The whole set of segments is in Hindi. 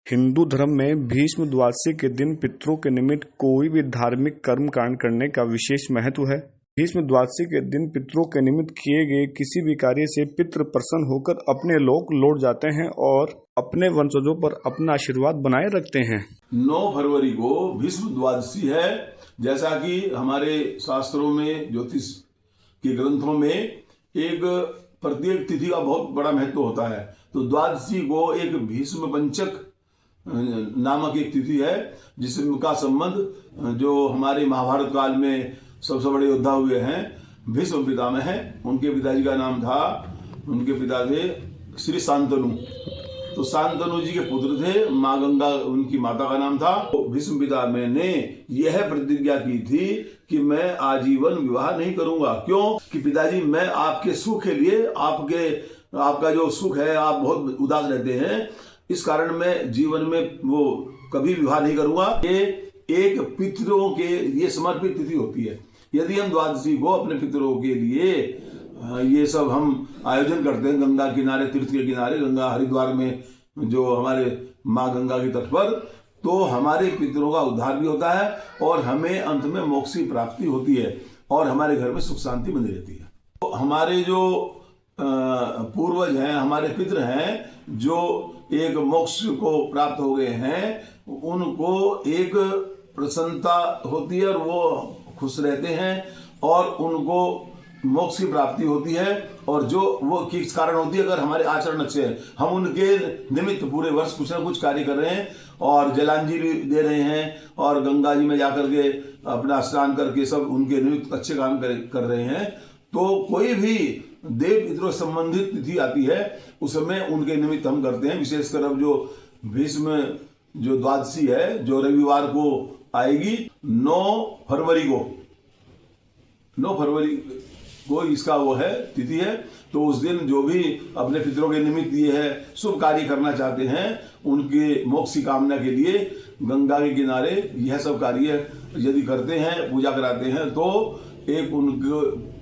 हिंदू धर्म में भीष्म द्वादशी के दिन पितरों के निमित्त कोई भी धार्मिक कर्म कांड करने का विशेष महत्व है। भीष्म द्वादशी के दिन पितरों के निमित्त किए गए किसी भी कार्य से पितृ प्रसन्न होकर अपने लोक लौट जाते हैं और अपने वंशजों पर अपना आशीर्वाद बनाए रखते हैं। 9 फरवरी को भीष्म द्वादशी है। जैसा कि हमारे शास्त्रों में, ज्योतिष के ग्रंथों में एक प्रत्येक तिथि का बहुत बड़ा महत्व होता है। तो द्वादशी को एक भीष्म पंचक नामक एक तिथि है, जिसका संबंध जो हमारे महाभारत काल में सबसे बड़े योद्धा हुए हैं भीष्म पितामह हैं। उनके पिताजी का नाम था, उनके पिता थे श्री शांतनु। तो शांतनु जी के पुत्र थे, माँ गंगा उनकी माता का नाम था। तो भीष्म पितामह ने यह प्रतिज्ञा की थी कि मैं आजीवन विवाह नहीं करूंगा। क्यों? कि पिताजी, मैं आपके सुख के लिए, आपका जो सुख है, आप बहुत उदास रहते हैं, इस कारण मैं जीवन में वो कभी विवाह नहीं करूंगा। ये एक पितरों के ये समर्पित तिथि होती है। यदि हम द्वादशी को अपने पितरों के लिए ये सब हम आयोजन करते हैं, गंगा किनारे, तीर्थ के किनारे, गंगा हरिद्वार में जो हमारे माँ गंगा के तट पर, तो हमारे पितरों का उद्धार भी होता है और हमें अंत में मोक्ष की प्राप्ति होती है और हमारे घर में सुख शांति बनी रहती है। तो हमारे जो पूर्वज हैं, हमारे पितृ हैं, जो एक मोक्ष को प्राप्त हो गए हैं, उनको एक प्रसन्नता होती है और वो खुश रहते हैं और उनको मोक्ष की प्राप्ति होती है। और जो वो किस कारण होती है? अगर हमारे आचरण अच्छे हैं, हम उनके निमित्त पूरे वर्ष कुछ ना कुछ कार्य कर रहे हैं और जलांजलि दे रहे हैं और गंगा जी में जाकर के अपना स्नान करके सब उनके निमित्त अच्छे काम कर रहे हैं, तो कोई भी देव पितरों संबंधित तिथि आती है उसमें उनके निमित्त हम करते हैं। विशेषकर अब जो भीष्म जो द्वादशी है, जो रविवार को आएगी, 9 फरवरी को इसका वो है तिथि है। तो उस दिन जो भी अपने पितरों के निमित्त ये है शुभ कार्य करना चाहते हैं, उनके मोक्ष की कामना के लिए गंगा के किनारे यह सब कार्य यदि करते हैं, पूजा कराते हैं, तो एक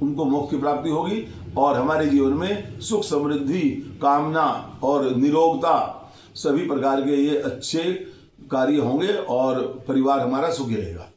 उनको मोक्ष की प्राप्ति होगी और हमारे जीवन में सुख, समृद्धि, कामना और निरोगता, सभी प्रकार के ये अच्छे कार्य होंगे और परिवार हमारा सुखी रहेगा।